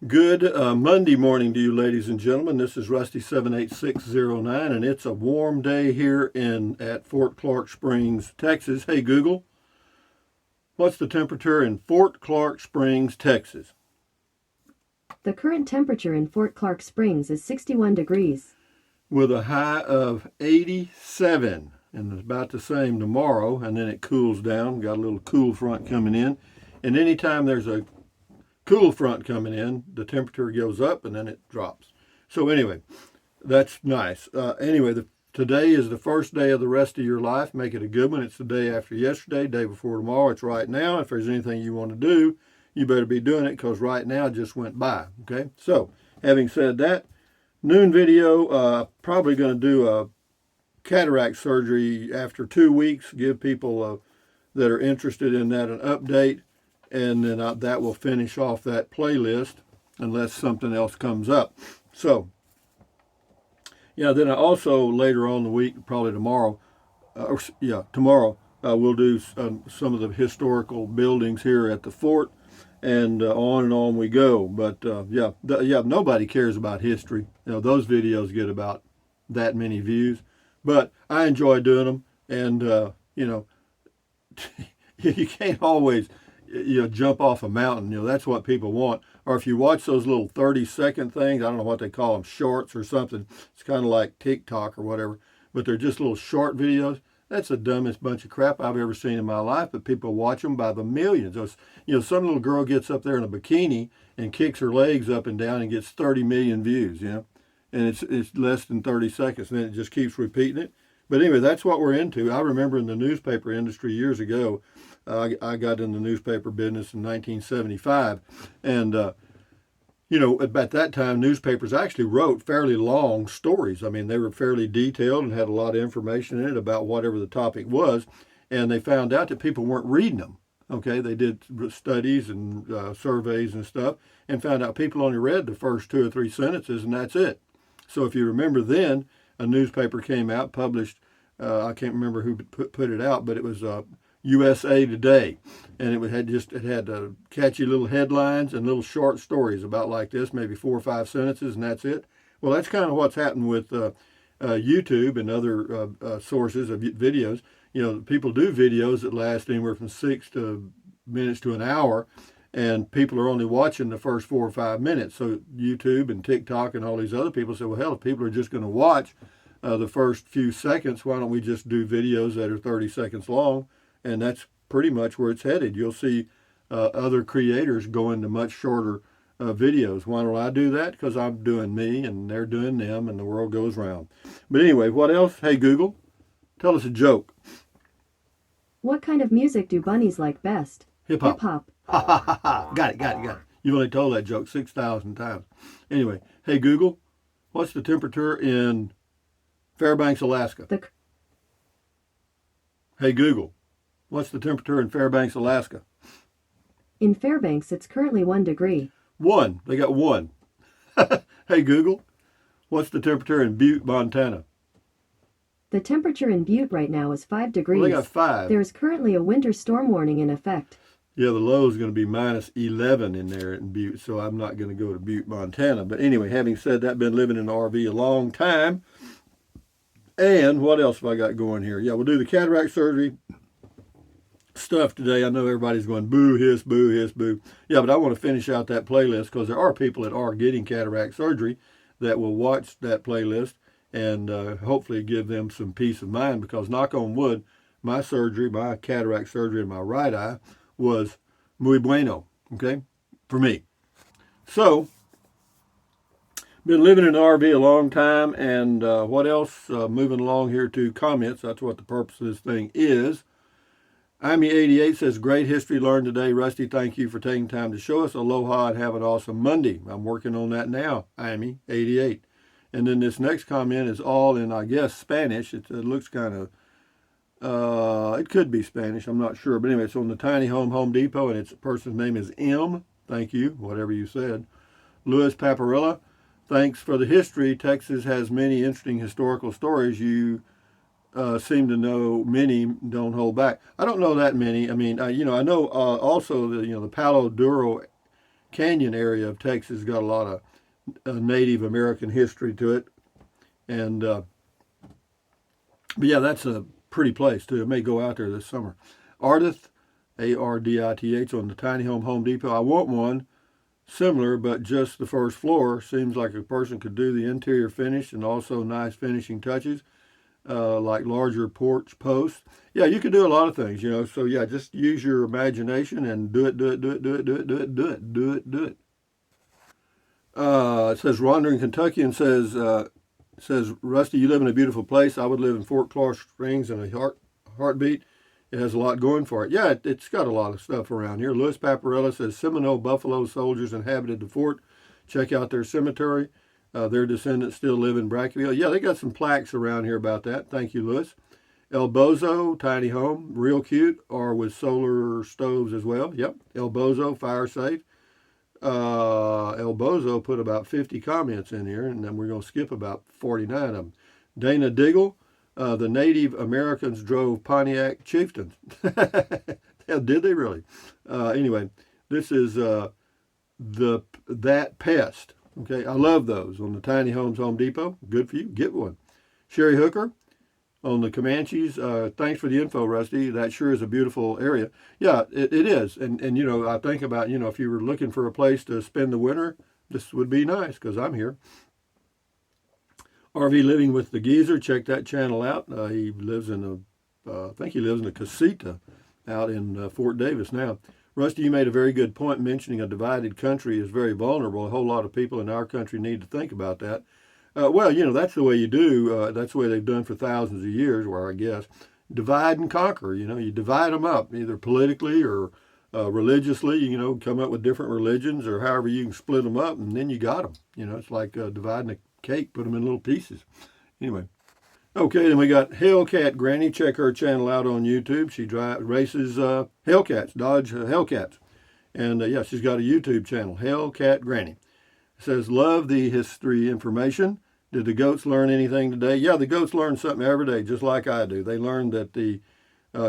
Good Monday morning to you, ladies and gentlemen. This is Rusty 78609, and it's a warm day here at Fort Clark Springs, Texas. Hey Google, what's the temperature in Fort Clark Springs, Texas? The current temperature in Fort Clark Springs is 61 degrees. With a high of 87, and it's about the same tomorrow, and then it cools down. Got a little cool front coming in, and anytime there's a cool front coming in, the temperature goes up and then it drops. So anyway, that's nice. Today is the first day of the rest of your life. Make it a good one. It's the day after yesterday, day before tomorrow. It's right now. If there's anything you want to do, you better be doing it because right now just went by. Okay. So having said that, noon video, probably going to do a cataract surgery after 2 weeks. Give people that are interested in that an update. And then that will finish off that playlist unless something else comes up. So, yeah, then I also later on in the week, probably tomorrow, we'll do some of the historical buildings here at the fort, and on we go. But nobody cares about history. Those videos get about that many views, but I enjoy doing them, and you can't always jump off a mountain. That's what people want. Or if you watch those little 30-second things, I don't know what they call them, shorts or something. It's kind of like TikTok or whatever, but they're just little short videos. That's the dumbest bunch of crap I've ever seen in my life, but people watch them by the millions. Some little girl gets up there in a bikini and kicks her legs up and down and gets 30 million views, and it's less than 30 seconds, and then it just keeps repeating it. But anyway, that's what we're into. I remember in the newspaper industry years ago, I got in the newspaper business in 1975, and at that time, newspapers actually wrote fairly long stories. I mean, they were fairly detailed and had a lot of information in it about whatever the topic was, and they found out that people weren't reading them. Okay, they did studies and surveys and stuff, and found out people only read the first 2 or 3 sentences, and that's it. So if you remember then, a newspaper came out, published, I can't remember who put it out, but it was USA Today, and it had catchy little headlines and little short stories about like this, maybe 4 or 5 sentences, and that's it. Well, that's kind of what's happened with YouTube and other sources of videos. People do videos that last anywhere from 6 minutes to an hour, and people are only watching the first 4 or 5 minutes. So YouTube and TikTok and all these other people say, well, hell, if people are just going to watch the first few seconds, why don't we just do videos that are 30 seconds long? And that's pretty much where it's headed. You'll see other creators go into much shorter videos. Why don't I do that? Because I'm doing me and they're doing them, and the world goes round. But anyway, what else? Hey, Google, tell us a joke. What kind of music do bunnies like best? Hip hop. Hip hop. Ha ha ha ha. Got it. You've only told that joke 6,000 times. Anyway, hey, Google, what's the temperature in Fairbanks, Alaska? Hey, Google, what's the temperature in Fairbanks, Alaska? In Fairbanks, it's currently 1 degree. 1. They got 1. Hey, Google, what's the temperature in Butte, Montana? The temperature in Butte right now is 5 degrees. Well, they got 5. There is currently a winter storm warning in effect. Yeah, the low is going to be minus 11 in there in Butte, so I'm not going to go to Butte, Montana. But anyway, having said that, been living in an RV a long time. And what else have I got going here? Yeah, we'll do the cataract surgery stuff today. I know everybody's going boo, hiss, boo. Yeah, but I want to finish out that playlist because there are people that are getting cataract surgery that will watch that playlist and hopefully give them some peace of mind, because knock on wood, my cataract surgery in my right eye was muy bueno, okay, for me. So, been living in an RV a long time, and what else? Moving along here to comments. That's what the purpose of this thing is. Amy88 says, great history learned today. Rusty, thank you for taking time to show us. Aloha and have an awesome Monday. I'm working on that now, Amy88. And then this next comment is all in, I guess, Spanish. It looks kind of, it could be Spanish. I'm not sure. But anyway, it's on the Tiny Home Depot, and its person's name is M. Thank you, whatever you said. Louis Paparilla, thanks for the history. Texas has many interesting historical stories. You seem to know many don't hold back. I don't know that many. I mean, I know also the Palo Duro Canyon area of Texas got a lot of Native American history to it, and but yeah, that's a pretty place too. I may go out there this summer. Ardith, Ardith, on the Tiny Home Depot. I want one similar, but just the first floor. Seems like a person could do the interior finish and also nice finishing touches, like larger porch posts. Yeah, you can do a lot of things, So yeah, just use your imagination and do it. It says Rhonda in Kentucky and says Rusty, you live in a beautiful place. I would live in Fort Clark Springs in a heartbeat. It has a lot going for it. Yeah, it's got a lot of stuff around here. Louis Paparella says Seminole Buffalo soldiers inhabited the fort. Check out their cemetery. Their descendants still live in Brackenville. Yeah, they got some plaques around here about that. Thank you, Louis. El Bozo, tiny home, real cute, or with solar stoves as well. Yep, El Bozo, fire safe. El Bozo put about 50 comments in here, and then we're going to skip about 49 of them. Dana Diggle, the Native Americans drove Pontiac Chieftains. Hell, did they really? Anyway, this is That Pest. Okay, I love those on the Tiny Homes Home Depot. Good for you. Get one. Sherry Hooker on the Comanches. Thanks for the info, Rusty. That sure is a beautiful area. Yeah, it is. And I think about, if you were looking for a place to spend the winter, this would be nice because I'm here. RV Living with the Geezer. Check that channel out. He lives in I think he lives in a casita out in Fort Davis now. Rusty, you made a very good point mentioning a divided country is very vulnerable. A whole lot of people in our country need to think about that. Well, that's the way you do. That's the way they've done for thousands of years, where I guess divide and conquer. You divide them up either politically or religiously. Come up with different religions or however you can split them up, and then you got them. It's like dividing a cake, put them in little pieces. Anyway. Okay, then we got Hellcat Granny. Check her channel out on YouTube. She races Hellcats, Dodge Hellcats. And yeah, she's got a YouTube channel, Hellcat Granny. It says, love the history information. Did the goats learn anything today? Yeah, the goats learn something every day, just like I do. They learned that the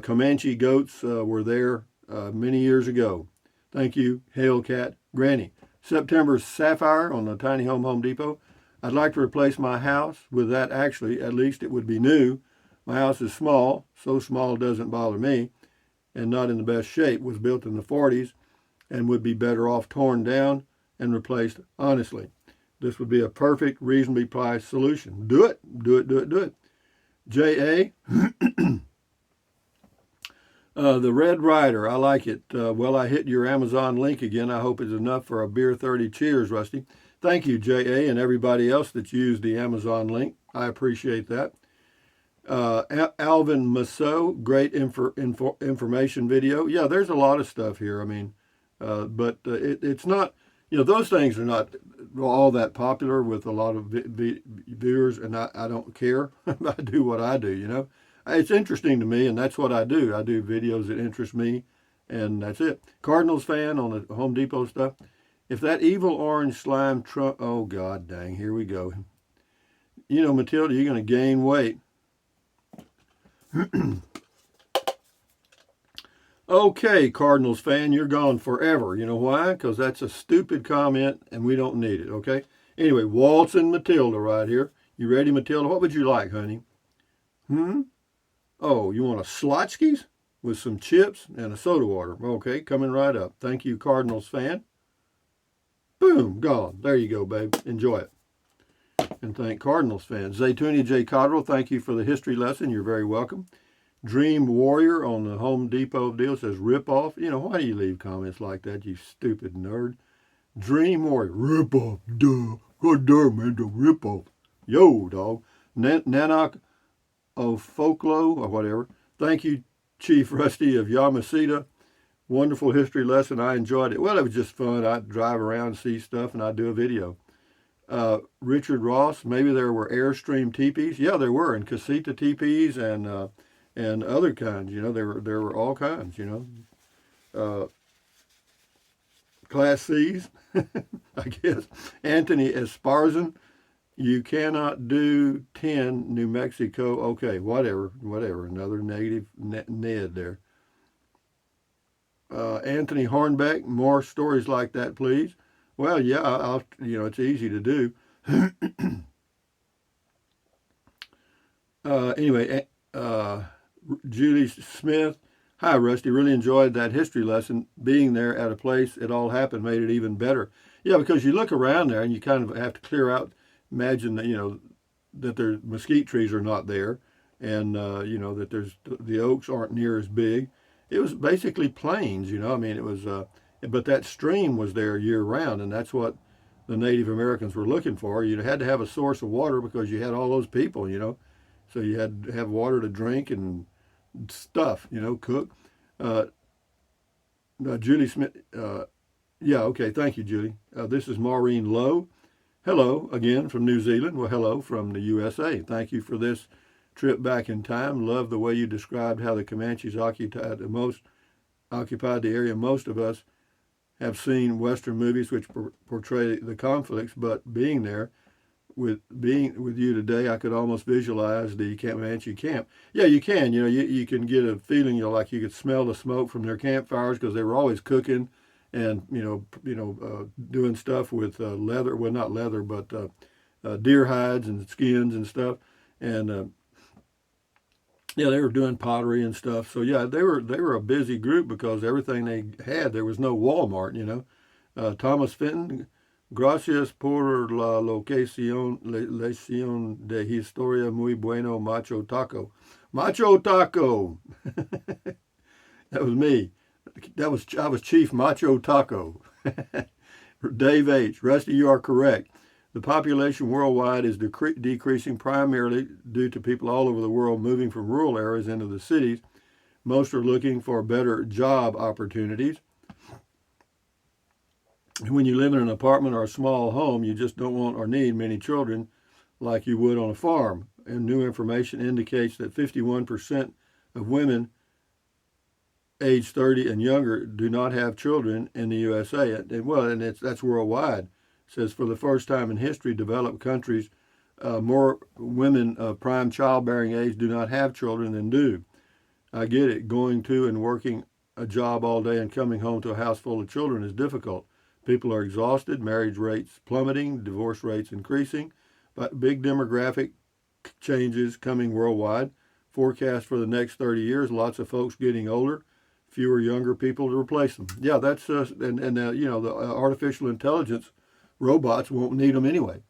Comanche goats were there many years ago. Thank you, Hellcat Granny. September Sapphire on the Tiny Home Depot. I'd like to replace my house with that. Actually, at least it would be new. My house is small, so small it doesn't bother me, and not in the best shape. Was built in the 40s and would be better off torn down and replaced honestly. This would be a perfect, reasonably priced solution. Do it. Do it, do it, do it. J.A. The Red Rider, I like it. Well, I hit your Amazon link again. I hope it's enough for a beer 30 cheers, Rusty. Thank you, J.A., and everybody else that's used the Amazon link. I appreciate that. Alvin Masso, great information video. Yeah, there's a lot of stuff here. I mean, but it's not, those things are not all that popular with a lot of viewers, and I don't care. I do what I do, It's interesting to me, and that's what I do. I do videos that interest me, and that's it. Cardinals fan on the Home Depot stuff. If that evil orange slime oh, God dang, here we go. Matilda, you're going to gain weight. Okay, Cardinals fan, you're gone forever. You know why? Because that's a stupid comment, and we don't need it, okay? Anyway, Waltz and Matilda right here. You ready, Matilda? What would you like, honey? Oh, you want a Slotsky's with some chips and a soda water. Okay, coming right up. Thank you, Cardinals fan. Boom, gone. There you go, babe. Enjoy it. And thank Cardinals fans. Zaytunia J. Cotterill, thank you for the history lesson. You're very welcome. Dream Warrior on the Home Depot deal says rip off. Why do you leave comments like that, you stupid nerd? Dream Warrior, rip off, duh. God damn, man, the rip off. Yo, dog. Nanak Ofoklo or whatever. Thank you, Chief Rusty of Yamasita. Wonderful history lesson. I enjoyed it. Well, it was just fun. I'd drive around, see stuff, and I'd do a video. Richard Ross, maybe there were Airstream teepees. Yeah, there were, and casita teepees and other kinds. There were all kinds. Class C's, I guess. Anthony Esparza, You cannot do 10, New Mexico. Okay, whatever. Another negative Ned there. Anthony Hornbeck, more stories like that, please. Well, yeah, it's easy to do. Anyway, Julie Smith. Hi, Rusty. Really enjoyed that history lesson. Being there at a place it all happened made it even better. Yeah, because you look around there and you kind of have to clear out. Imagine that that their mesquite trees are not there, and that the oaks aren't near as big. It was basically plains. I mean, it was. But that stream was there year round, and that's what the Native Americans were looking for. You had to have a source of water because you had all those people. So you had to have water to drink and stuff, cook. Julie Smith, yeah, okay, thank you, Julie. This is Maureen Lowe. Hello again from New Zealand. Well, hello from the USA. Thank you for this trip back in time. Love the way you described how the Comanches occupied the area. Most of us have seen Western movies which portray the conflicts, but being with you today, I could almost visualize the Comanche camp. Yeah, you can. You can get a feeling. Like you could smell the smoke from their campfires because they were always cooking, and doing stuff with leather. Well, not leather, but deer hides and skins and stuff. And yeah, they were doing pottery and stuff. So yeah, they were a busy group because everything they had, there was no Walmart. Thomas Fenton. Gracias por la lección de historia muy bueno, Macho Taco. Macho Taco! That was me. I was Chief Macho Taco. Dave H. Rusty, you are correct. The population worldwide is decreasing primarily due to people all over the world moving from rural areas into the cities. Most are looking for better job opportunities. When you live in an apartment or a small home, you just don't want or need many children like you would on a farm. And new information indicates that 51% of women age 30 and younger do not have children in the USA. And that's worldwide. It says for the first time in history, developed countries, more women of prime childbearing age do not have children than do. I get it. Going to and working a job all day and coming home to a house full of children is difficult. People are exhausted, marriage rates plummeting, divorce rates increasing, but big demographic changes coming worldwide. Forecast for the next 30 years, lots of folks getting older, fewer younger people to replace them. Yeah, that's the artificial intelligence robots won't need them anyway.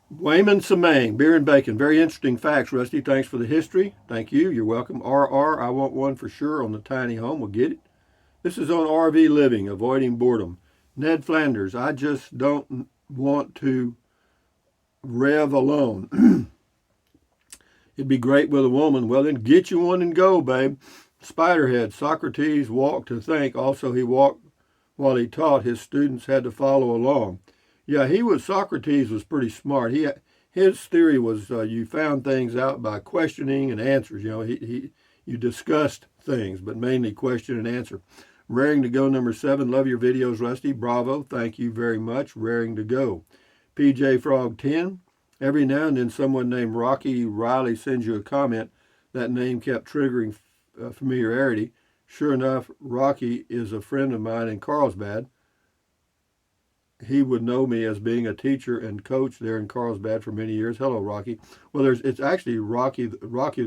Wayman Samang, beer and bacon. Very interesting facts, Rusty. Thanks for the history. Thank you. You're welcome. RR, I want one for sure on the tiny home. We'll get it. This is on RV living, avoiding boredom. Ned Flanders, I just don't want to rev alone. It'd be great with a woman. Well, then get you one and go, babe. Spiderhead, Socrates walked to think. Also, he walked while he taught. His students had to follow along. Yeah, Socrates was pretty smart. His theory was you found things out by questioning and answers. You discussed things, but mainly question and answer. Raring to Go number 7. Love your videos, Rusty. Bravo. Thank you very much. Raring to Go. PJ Frog 10. Every now and then someone named Rocky Riley sends you a comment. That name kept triggering familiarity. Sure enough, Rocky is a friend of mine in Carlsbad. He would know me as being a teacher and coach there in Carlsbad for many years. Hello, Rocky. Well, it's actually Rocky the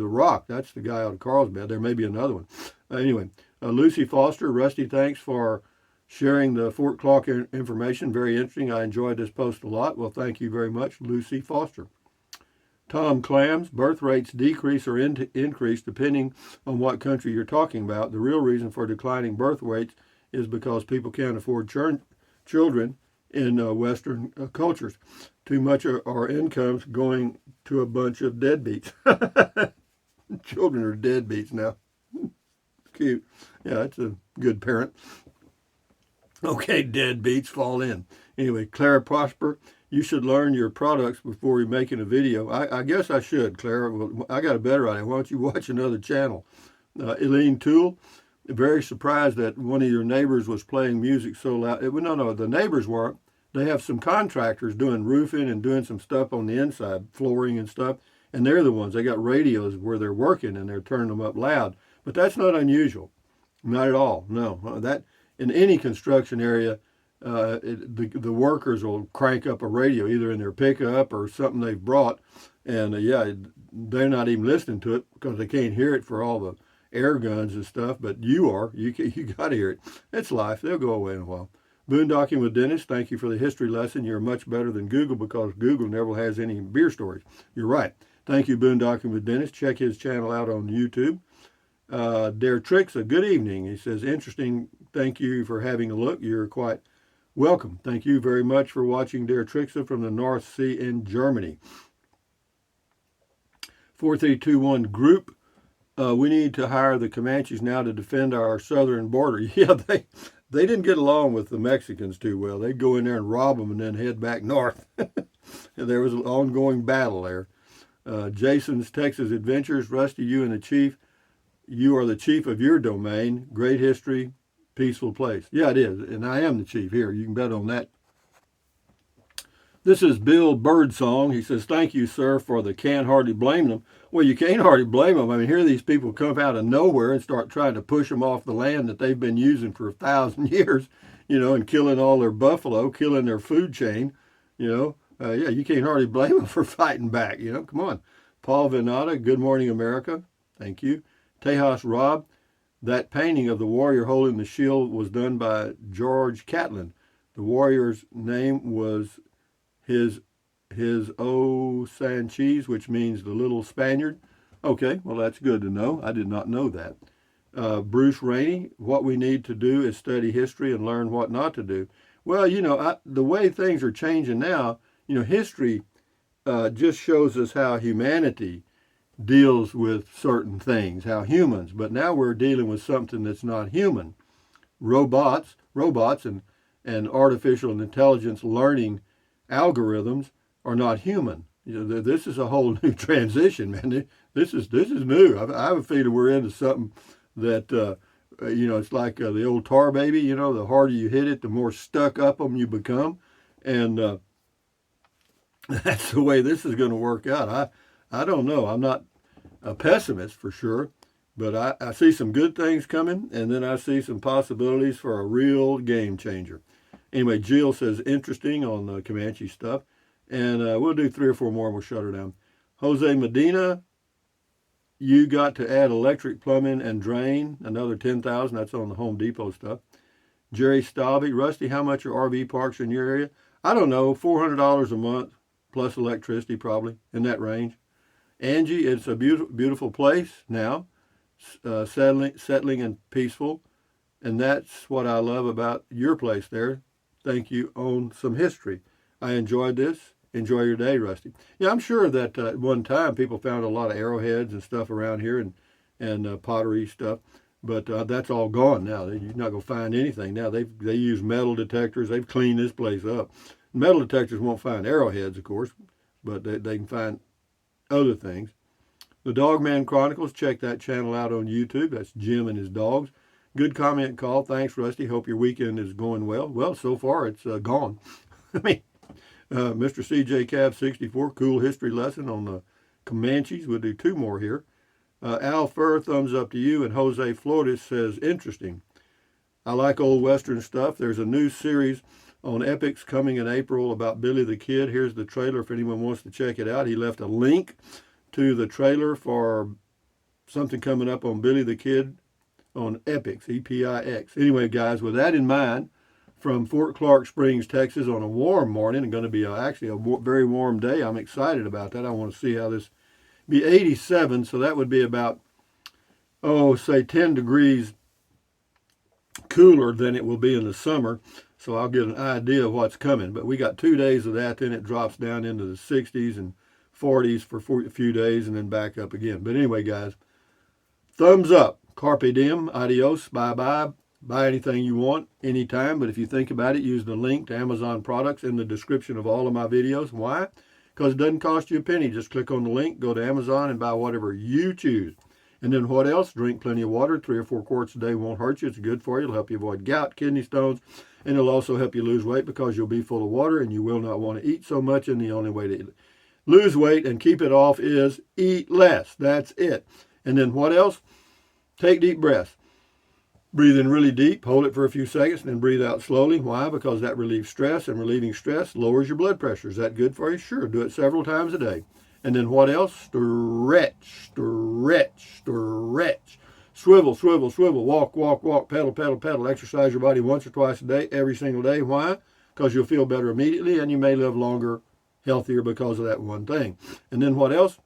Rock. That's the guy out of Carlsbad. There may be another one. Anyway, Lucy Foster, Rusty, thanks for sharing the Fort Clark information. Very interesting. I enjoyed this post a lot. Well, thank you very much, Lucy Foster. Tom Clams, birth rates decrease or increase depending on what country you're talking about. The real reason for declining birth rates is because people can't afford children in Western cultures. Too much of our incomes going to a bunch of deadbeats. Children are deadbeats now. Cute. Yeah, that's a good parent. Okay, deadbeats, fall in. Anyway, Clara Prosper, you should learn your products before you're making a video. I guess I should, Clara. Well, I got a better idea. Why don't you watch another channel? Eileen Toole, very surprised that one of your neighbors was playing music so loud. No, the neighbors weren't. they have some contractors doing roofing and doing some stuff on the inside, flooring and stuff, and they're the ones, they got radios where they're working and they're turning them up loud. But that's not unusual. Not at all. No. That in any construction area, the workers will crank up a radio either in their pickup or something they've brought, and yeah, they're not even listening to it because they can't hear it for all the air guns and stuff. But you are. You got to hear it. It's life. They'll go away in a while. Boondocking with Dennis. Thank you for the history lesson. You're much better than Google because Google never has any beer stories. You're right. Thank you, Boondocking with Dennis. Check his channel out on YouTube. Dare Tricks, a good evening. He says, interesting. Thank you for having a look. You're quite welcome. Thank you very much for watching Dare Tricks from the North Sea in Germany. 4321 group. We need to hire the Comanches now to defend our southern border. Yeah, they didn't get along with the Mexicans too well. They'd go in there and rob them and then head back north. There was an ongoing battle there. Jason's Texas Adventures. Rusty, you and the chief. You are the chief of your domain. Great history, peaceful place. Yeah, it is. And I am the chief here. You can bet on that. This is Bill Birdsong. He says, thank you, sir, for the can't hardly blame them. Well, you can't hardly blame them. I mean, here these people come out of nowhere and start trying to push them off the land that they've been using for 1,000 years, and killing all their buffalo, killing their food chain, Yeah, you can't hardly blame them for fighting back, Come on. Paul Venata, Good Morning America. Thank you. Tejas Rob, that painting of the warrior holding the shield was done by George Catlin. The warrior's name was his O Sanchez, which means the little Spaniard. Okay, well, that's good to know. I did not know that. Bruce Rainey, what we need to do is study history and learn what not to do. Well, the way things are changing now, history just shows us how humanity deals with certain things, how humans, but now we're dealing with something that's not human. Robots and artificial intelligence learning algorithms are not human. This is a whole new transition, man. This is new. I have a feeling we're into something that, it's like the old tar baby, the harder you hit it, the more stuck up them you become. And that's the way this is going to work out. I don't know. I'm not a pessimist for sure, but I see some good things coming, and then I see some possibilities for a real game changer. Anyway, Jill says, interesting on the Comanche stuff, and we'll do 3 or 4 more and we'll shut her down. Jose Medina, you got to add electric, plumbing, and drain, another $10,000. That's on the Home Depot stuff. Jerry Stalby, Rusty, how much are RV parks in your area? I don't know, $400 a month. Plus electricity, probably, in that range. Angie, it's a beautiful place now, settling and peaceful, and that's what I love about your place there. Thank you. Own some history. I enjoyed this. Enjoy your day, Rusty. Yeah, I'm sure that at one time people found a lot of arrowheads and stuff around here and pottery stuff, but that's all gone now. You're not going to find anything now. They use metal detectors. They've cleaned this place up. Metal detectors won't find arrowheads, of course, but they can find other things. The Dogman Chronicles, check that channel out on YouTube. That's Jim and his dogs. Good comment call. Thanks, Rusty. Hope your weekend is going well. Well, so far it's gone. I mean, Mr. CJ Cav 64, cool history lesson on the Comanches. We'll do 2 more here. Al Fur, thumbs up to you. And Jose Flores says, interesting. I like old Western stuff. There's a new series on Epix coming in April about Billy the Kid. Here's the trailer if anyone wants to check it out. He left a link to the trailer for something coming up on Billy the Kid on Epix, E-P-I-X. Anyway, guys, with that in mind, from Fort Clark Springs, Texas, on a warm morning, and going to be actually a very warm day. I'm excited about that. I want to see how this be 87, so that would be about, say 10 degrees cooler than it will be in the summer. So I'll get an idea of what's coming. But we got 2 days of that, then it drops down into the 60s and 40s for a few days and then back up again. But anyway, guys, thumbs up. Carpe diem. Adios. Bye-bye. Buy anything you want anytime. But if you think about it, use the link to Amazon products in the description of all of my videos. Why? Because it doesn't cost you a penny. Just click on the link, go to Amazon, and buy whatever you choose. And then what else? Drink plenty of water. 3 or 4 quarts a day won't hurt you. It's good for you. It'll help you avoid gout, kidney stones, And it'll also help you lose weight because you'll be full of water and you will not want to eat so much. And the only way to lose weight and keep it off is eat less. That's it. And then what else? Take deep breaths. Breathe in really deep, hold it for a few seconds, and then breathe out slowly. Why? Because that relieves stress, and relieving stress lowers your blood pressure. Is that good for you? Sure. Do it several times a day. And then what else? Stretch, stretch, stretch. Swivel, swivel, swivel. Walk, walk, walk. Pedal, pedal, pedal. Exercise your body once or twice a day, every single day. Why? Because you'll feel better immediately, and you may live longer, healthier because of that one thing. And then what else?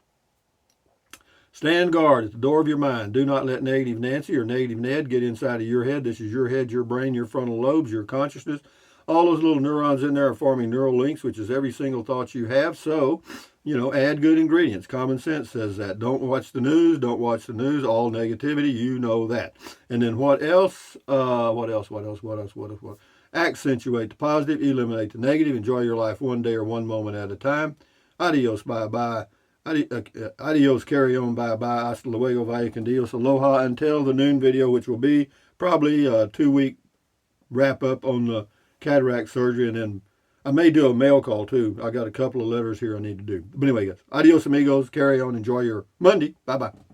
Stand guard at the door of your mind. Do not let negative Nancy or negative Ned get inside of your head. This is your head, your brain, your frontal lobes, your consciousness. All those little neurons in there are forming neural links, which is every single thought you have. So, add good ingredients. Common sense says that. Don't watch the news. Don't watch the news. All negativity, you know that. And then what else? What else? Accentuate the positive. Eliminate the negative. Enjoy your life one day or one moment at a time. Adios, bye-bye. Adios, carry on, bye-bye, hasta luego, vaya con Dios, aloha, until the noon video, which will be probably a 2-week wrap-up on the cataract surgery, and then I may do a mail call, too. I got a couple of letters here I need to do. But anyway, guys, adios, amigos, carry on, enjoy your Monday, bye-bye.